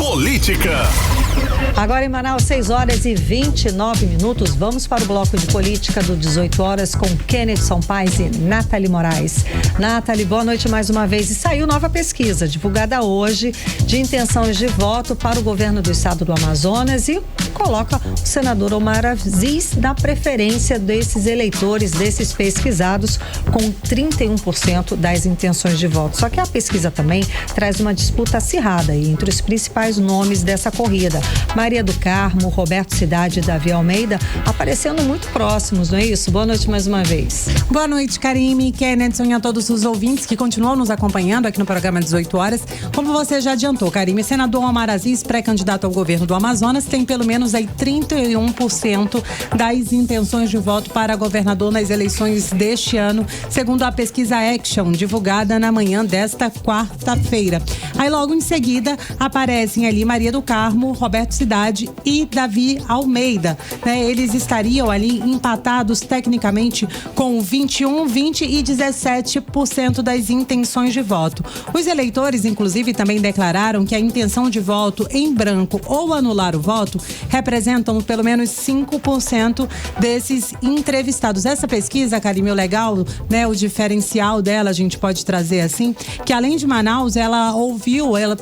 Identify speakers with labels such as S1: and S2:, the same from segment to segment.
S1: Política.
S2: Agora em Manaus, 6h29. Vamos para o bloco de política do 18 horas com Kennedson Paes e Nathalie Moraes. Nathalie, boa noite mais uma vez. E saiu nova pesquisa, divulgada hoje, de intenções de voto para o governo do estado do Amazonas e coloca o senador Omar Aziz na preferência desses eleitores, desses pesquisados, com 31% das intenções de voto. Só que a pesquisa também traz uma disputa acirrada entre os principais nomes dessa corrida. Maria do Carmo, Roberto Cidade e Davi Almeida aparecendo muito próximos, não é isso? Boa noite mais uma vez.
S3: Boa noite, Karime, Kennedson e a todos os ouvintes que continuam nos acompanhando aqui no programa 18 horas. Como você já adiantou, Karime, senador Omar Aziz, pré-candidato ao governo do Amazonas, tem pelo menos aí 31% das intenções de voto para governador nas eleições deste ano, segundo a pesquisa Action, divulgada na manhã desta quarta-feira. Aí logo em seguida aparecem ali Maria do Carmo, Roberto Cidade e Davi Almeida, né? Eles estariam ali empatados tecnicamente com 21, 20 e 17% das intenções de voto. Os eleitores, inclusive, também declararam que a intenção de voto em branco ou anular o voto representam pelo menos 5% desses entrevistados. Essa pesquisa, Karime, o legal, né, o diferencial dela, a gente pode trazer assim, que além de Manaus,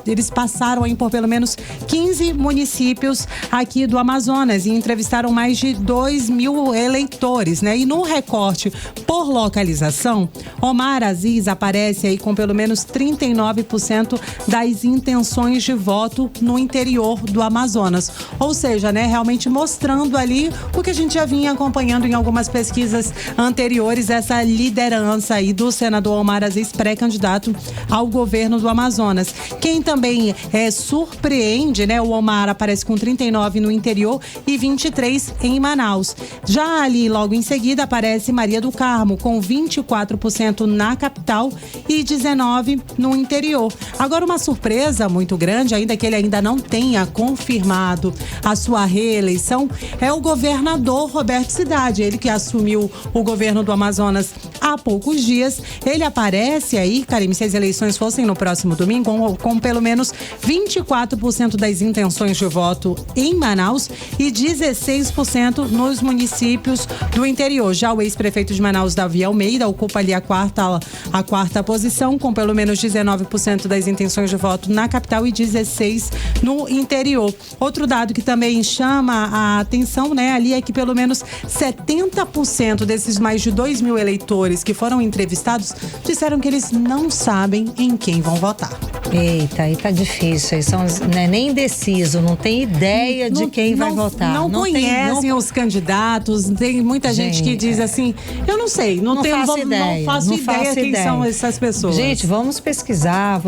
S3: eles passaram aí por pelo menos 15 municípios aqui do Amazonas e entrevistaram mais de 2.000 eleitores, né? E no recorte por localização, Omar Aziz aparece aí com pelo menos 39% das intenções de voto no interior do Amazonas. Ou seja, né, realmente mostrando ali o que a gente já vinha acompanhando em algumas pesquisas anteriores, essa liderança aí do senador Omar Aziz, pré-candidato ao governo do Amazonas. Quem também surpreende, né, o Omar aparece com 39 no interior e 23 em Manaus. Já ali, logo em seguida, aparece Maria do Carmo, com 24% na capital e 19% no interior. Agora, uma surpresa muito grande, ainda que ele ainda não tenha confirmado a sua reeleição, é o governador Roberto Cidade, ele que assumiu o governo do Amazonas há poucos dias. Ele aparece aí, Karime, se as eleições fossem no próximo domingo, com pelo menos 24% das intenções de voto em Manaus e 16% nos municípios do interior. Já o ex-prefeito de Manaus, Davi Almeida, ocupa ali a quarta posição, com pelo menos 19% das intenções de voto na capital e 16% no interior. Outro dado que também chama a atenção, né, ali é que pelo menos 70% desses mais de 2.000 eleitores que foram entrevistados disseram que eles não sabem em quem vão votar.
S2: Eita, aí tá difícil, aí são, né, nem indeciso, não tem ideia de quem vai votar.
S3: Não conhecem os candidatos, tem muita gente que diz assim, eu não sei, não faço ideia quem são essas pessoas.
S2: Gente, vamos pesquisar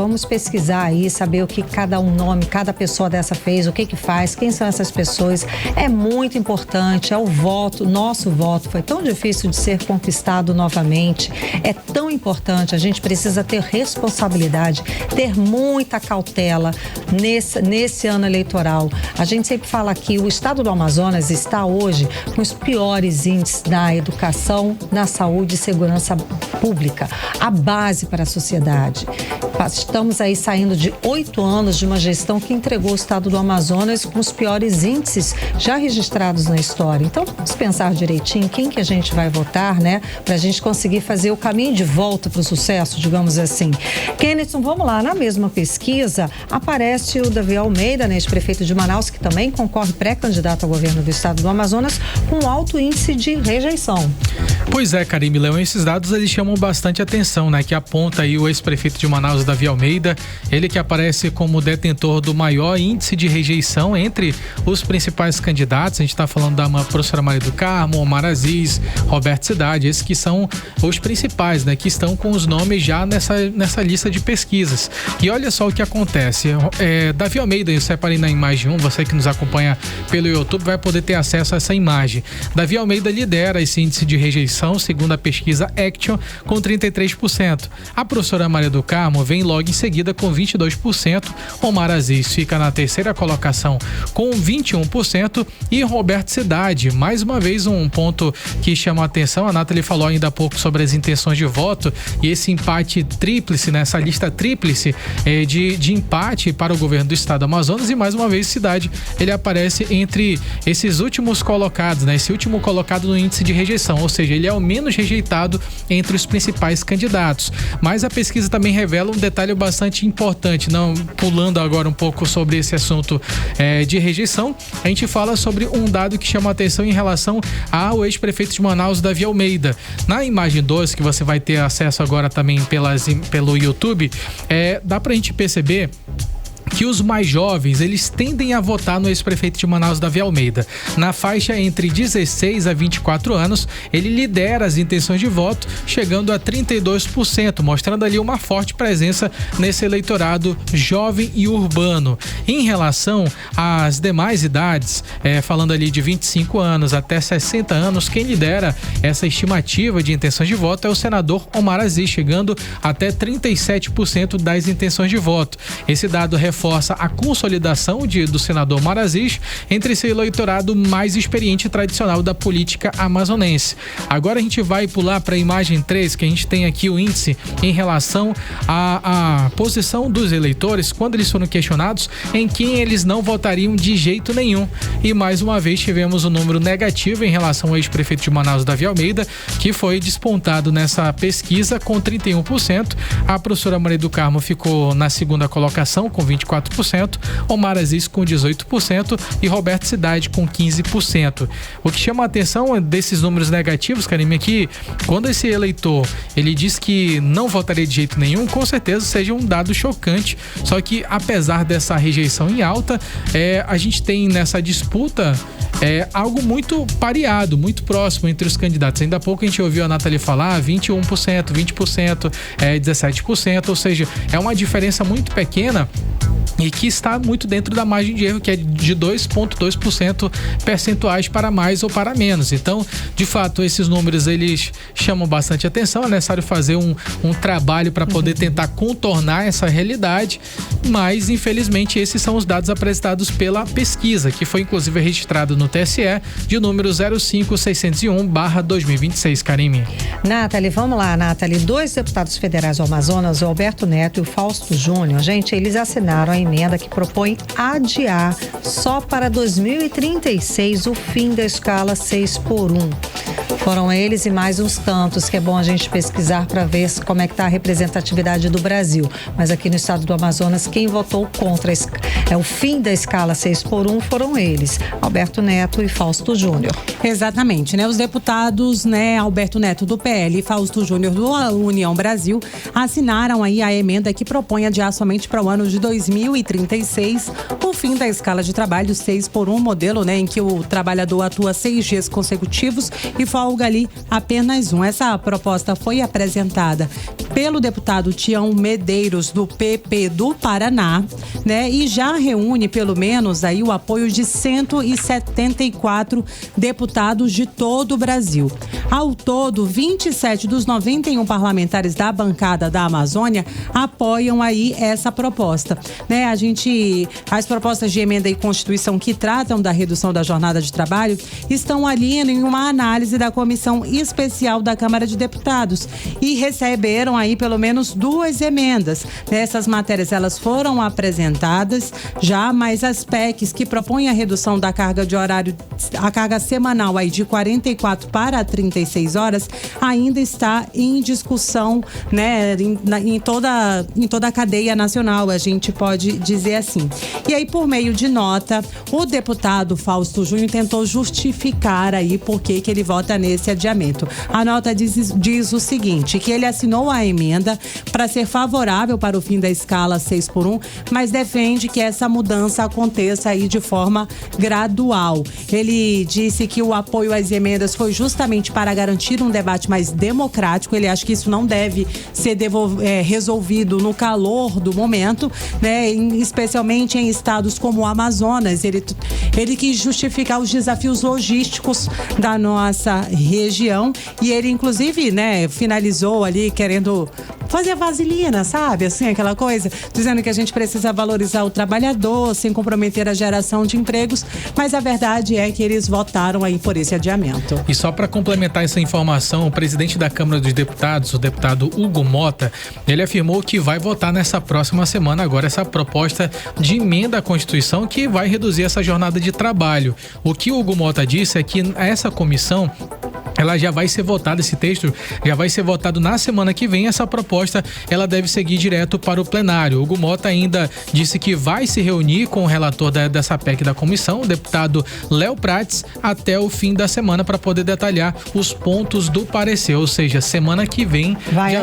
S2: aí, saber o que cada pessoa dessa fez, o que faz, quem são essas pessoas. É muito importante, é o voto, nosso voto foi tão difícil de ser conquistado novamente, é tão importante, a gente precisa ter responsabilidade, ter muita cautela nesse ano eleitoral. A gente sempre fala que o estado do Amazonas está hoje com os piores índices na educação, na saúde e segurança pública, a base para a sociedade. Estamos aí saindo de 8 anos de uma gestão que entregou o estado do Amazonas com os piores índices já registrados na história. Então, vamos pensar direitinho quem que a gente vai votar, né? Para a gente conseguir fazer o caminho de volta para o sucesso, digamos assim. Kennedson, vamos lá. Na mesma pesquisa, aparece o Davi Almeida, né, ex-prefeito de Manaus, que também concorre pré-candidato ao governo do estado do Amazonas, com alto índice de rejeição.
S4: Pois é, Karime Leão, esses dados eles chamam bastante atenção, né? Que aponta aí o ex-prefeito de Manaus, Davi Almeida, ele que aparece como detentor do maior índice de rejeição entre os principais candidatos. A gente está falando da professora Maria do Carmo, Omar Aziz, Roberto Cidade, esses que são os principais, né? Que estão com os nomes já nessa lista de pesquisas. E olha só o que acontece. Davi Almeida, eu separei na imagem 1, você que nos acompanha pelo YouTube vai poder ter acesso a essa imagem. Davi Almeida lidera esse índice de rejeição, segundo a pesquisa Action, com 33%. A professora Maria do Carmo vem logo em seguida com 22%. Omar Aziz fica na terceira colocação com 21% e Roberto Cidade, mais uma vez um ponto que chama a atenção. A Nathalie falou ainda há pouco sobre as intenções de voto e esse empate tríplice, essa lista tríplice de empate para o governo do estado do Amazonas, e mais uma vez Cidade, ele aparece entre esses últimos colocados, esse último colocado no índice de rejeição, ou seja, ele é o menos rejeitado entre os principais candidatos. Mas a pesquisa também revela um detalhe bastante importante, não pulando agora um pouco sobre esse assunto de rejeição, a gente fala sobre um dado que chama a atenção em relação ao ex-prefeito de Manaus, Davi Almeida. Na imagem 2, que você vai ter acesso agora também pelo YouTube, dá pra gente perceber que os mais jovens, eles tendem a votar no ex-prefeito de Manaus, Davi Almeida. Na faixa entre 16 a 24 anos, ele lidera as intenções de voto, chegando a 32%, mostrando ali uma forte presença nesse eleitorado jovem e urbano. Em relação às demais idades, falando ali de 25 anos até 60 anos, quem lidera essa estimativa de intenções de voto é o senador Omar Aziz, chegando até 37% das intenções de voto. Esse dado reforça a consolidação do senador Omar Aziz entre esse eleitorado mais experiente e tradicional da política amazonense. Agora a gente vai pular para a imagem 3, que a gente tem aqui o índice em relação à posição dos eleitores quando eles foram questionados em quem eles não votariam de jeito nenhum. E mais uma vez tivemos um número negativo em relação ao ex-prefeito de Manaus, Davi Almeida, que foi despontado nessa pesquisa com 31%. A professora Maria do Carmo ficou na segunda colocação com 24%, Omar Aziz com 18% e Roberto Cidade com 15%. O que chama a atenção desses números negativos, Karime, é que quando esse eleitor ele diz que não votaria de jeito nenhum, com certeza seja um dado chocante. Só que apesar dessa rejeição em alta, a gente tem nessa disputa algo muito pareado, muito próximo entre os candidatos. Ainda há pouco a gente ouviu a Nathalie falar 21%, 20%, 17%, ou seja, é uma diferença muito pequena e que está muito dentro da margem de erro, que é de 2,2% percentuais para mais ou para menos. Então, de fato, esses números eles chamam bastante atenção. É necessário fazer um trabalho para poder tentar contornar essa realidade, mas infelizmente esses são os dados apresentados pela pesquisa, que foi inclusive registrado no TSE de número 05601/2026, Karime.
S2: Nathalie, vamos lá, Nathalie. 2 deputados federais do Amazonas, o Alberto Neto e o Fausto Júnior, gente, eles assinaram a emenda que propõe adiar só para 2036 o fim da escala 6x1. Foram eles e mais uns tantos, que é bom a gente pesquisar para ver como é que está a representatividade do Brasil. Mas aqui no estado do Amazonas, quem votou contra o fim da escala 6x1 foram eles, Alberto Neto e Fausto Júnior.
S3: Exatamente, Os deputados, Alberto Neto do PL e Fausto Júnior do União Brasil assinaram aí a emenda que propõe adiar somente para o ano de 2036 o fim da escala de trabalho 6x1, modelo, em que o trabalhador atua 6 dias consecutivos e folga ali apenas um. Essa proposta foi apresentada pelo deputado Tião Medeiros, do PP do Paraná, e já reúne pelo menos aí o apoio de 174 deputados de todo o Brasil. Ao todo, 27 dos 91 parlamentares da bancada da Amazônia apoiam aí essa proposta. As propostas de emenda e constituição que tratam da redução da jornada de trabalho estão ali em uma análise da Comissão Especial da Câmara de Deputados e receberam aí pelo menos 2 emendas. Essas matérias, elas foram apresentadas já, mas as PECs que propõem a redução da carga de horário, a carga semanal aí de 44 para 36 horas, ainda está em discussão, em toda a cadeia nacional, a gente pode dizer assim. E aí, por meio de nota, o deputado Fausto Júnior tentou justificar aí por que ele vota nesse adiamento. A nota diz o seguinte, que ele assinou a emenda para ser favorável para o fim da escala 6x1, mas defende que essa mudança aconteça aí de forma gradual. Ele disse que o apoio às emendas foi justamente para garantir um debate mais democrático. Ele acha que isso não deve ser resolvido no calor do momento, especialmente em estados como o Amazonas. Ele quis justificar os desafios logísticos da nossa região e ele, inclusive, finalizou ali querendo fazer vaselina, sabe? Assim, aquela coisa, dizendo que a gente precisa valorizar o trabalhador, sem comprometer a geração de empregos, mas a verdade é que eles votaram aí por esse adiamento.
S4: E só para complementar essa informação, o presidente da Câmara dos Deputados, o deputado Hugo Mota, ele afirmou que vai votar nessa próxima semana agora essa proposta de emenda à Constituição que vai reduzir essa jornada de trabalho. O que o Hugo Mota disse é que essa comissão, ela já vai ser votada, esse texto já vai ser votado na semana que vem. Essa proposta, ela deve seguir direto para o plenário. O Hugo Mota ainda disse que vai se reunir com o relator dessa PEC da comissão, o deputado Léo Prates, até o fim da semana para poder detalhar os pontos do parecer, ou seja, semana que vem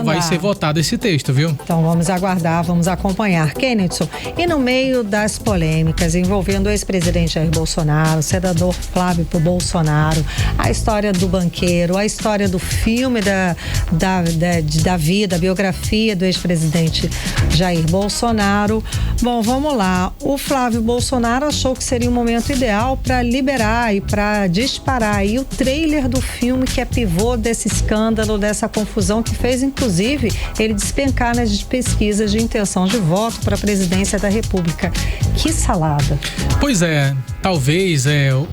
S4: vai ser votado esse texto, viu?
S2: Então vamos aguardar, vamos acompanhar. Kennedy, e no meio das polêmicas envolvendo o ex-presidente Jair Bolsonaro, o senador Flávio Bolsonaro, a história do banqueiro, a história do filme da vida, a biografia do ex-presidente Jair Bolsonaro. Bom, vamos lá. O Flávio Bolsonaro achou que seria um momento ideal para liberar e para disparar aí o trailer do filme que é pivô desse escândalo, dessa confusão que fez, inclusive, ele despencar nas pesquisas de intenção de voto para a presidência da República. Que salada.
S4: Pois é, talvez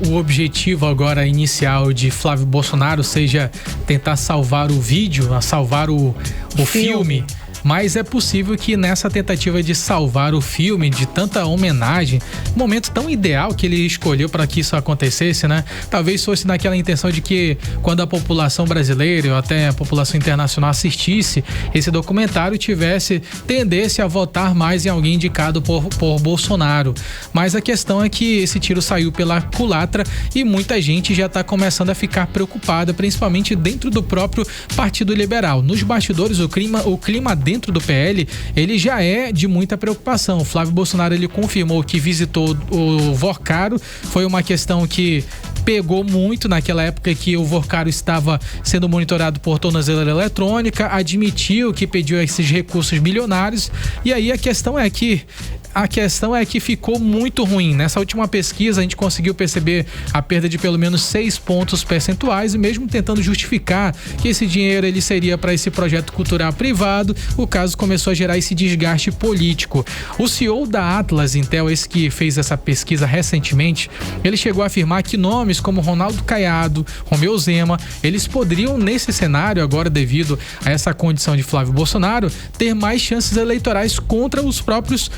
S4: o objetivo agora inicial de Flávio Bolsonaro seja tentar salvar o vídeo, salvar o filme. Mas é possível que nessa tentativa de salvar o filme, de tanta homenagem, momento tão ideal que ele escolheu para que isso acontecesse, né? Talvez fosse naquela intenção de que quando a população brasileira ou até a população internacional assistisse esse documentário, tendesse a votar mais em alguém indicado por Bolsonaro. Mas a questão é que esse tiro saiu pela culatra e muita gente já está começando a ficar preocupada, principalmente dentro do próprio Partido Liberal. Nos bastidores, o clima dentro do PL, ele já é de muita preocupação. O Flávio Bolsonaro, ele confirmou que visitou o Vorcaro, foi uma questão que pegou muito naquela época que o Vorcaro estava sendo monitorado por tornozeleira eletrônica, admitiu que pediu esses recursos milionários, e aí a questão é que ficou muito ruim. Nessa última pesquisa, a gente conseguiu perceber a perda de pelo menos 6 pontos percentuais, e mesmo tentando justificar que esse dinheiro ele seria para esse projeto cultural privado, o caso começou a gerar esse desgaste político. O CEO da Atlas Intel, esse que fez essa pesquisa recentemente, ele chegou a afirmar que nomes como Ronaldo Caiado, Romeu Zema, eles poderiam, nesse cenário agora, devido a essa condição de Flávio Bolsonaro, ter mais chances eleitorais contra os próprios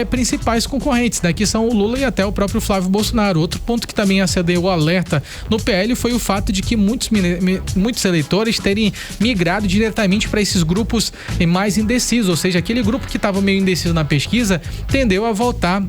S4: principais concorrentes, né, que são o Lula e até o próprio Flávio Bolsonaro. Outro ponto que também acendeu o alerta no PL foi o fato de que muitos eleitores terem migrado diretamente para esses grupos mais indecisos, ou seja, aquele grupo que estava meio indeciso na pesquisa tendeu a voltar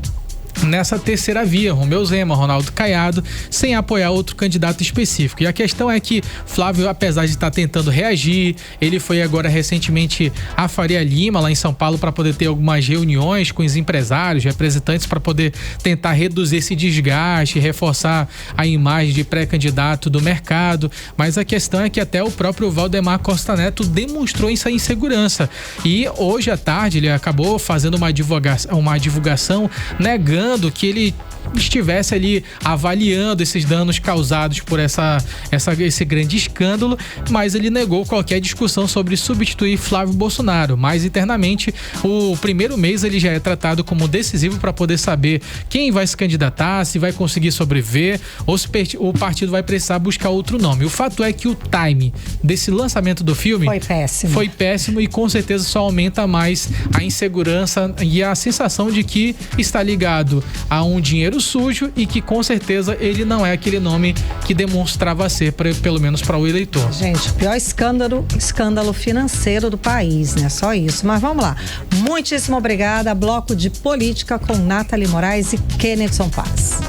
S4: nessa terceira via, Romeu Zema, Ronaldo Caiado, sem apoiar outro candidato específico. E a questão é que Flávio, apesar de estar tentando reagir, ele foi agora recentemente a Faria Lima, lá em São Paulo, para poder ter algumas reuniões com os empresários, representantes, para poder tentar reduzir esse desgaste, reforçar a imagem de pré-candidato do mercado. Mas a questão é que até o próprio Valdemar Costa Neto demonstrou essa insegurança. E hoje à tarde ele acabou fazendo uma divulgação negando que ele estivesse ali avaliando esses danos causados por esse grande escândalo, mas ele negou qualquer discussão sobre substituir Flávio Bolsonaro. Mas internamente, o primeiro mês ele já é tratado como decisivo para poder saber quem vai se candidatar, se vai conseguir sobreviver ou se o partido vai precisar buscar outro nome. O fato é que o time desse lançamento do filme foi péssimo e com certeza só aumenta mais a insegurança e a sensação de que está ligado a um dinheiro sujo e que com certeza ele não é aquele nome que demonstrava ser, pelo menos para o eleitor.
S2: Gente, o pior escândalo financeiro do país, né? Só isso. Mas vamos lá. Muitíssimo obrigada. Bloco de Política com Nathalie Moraes e Kennedy Paz.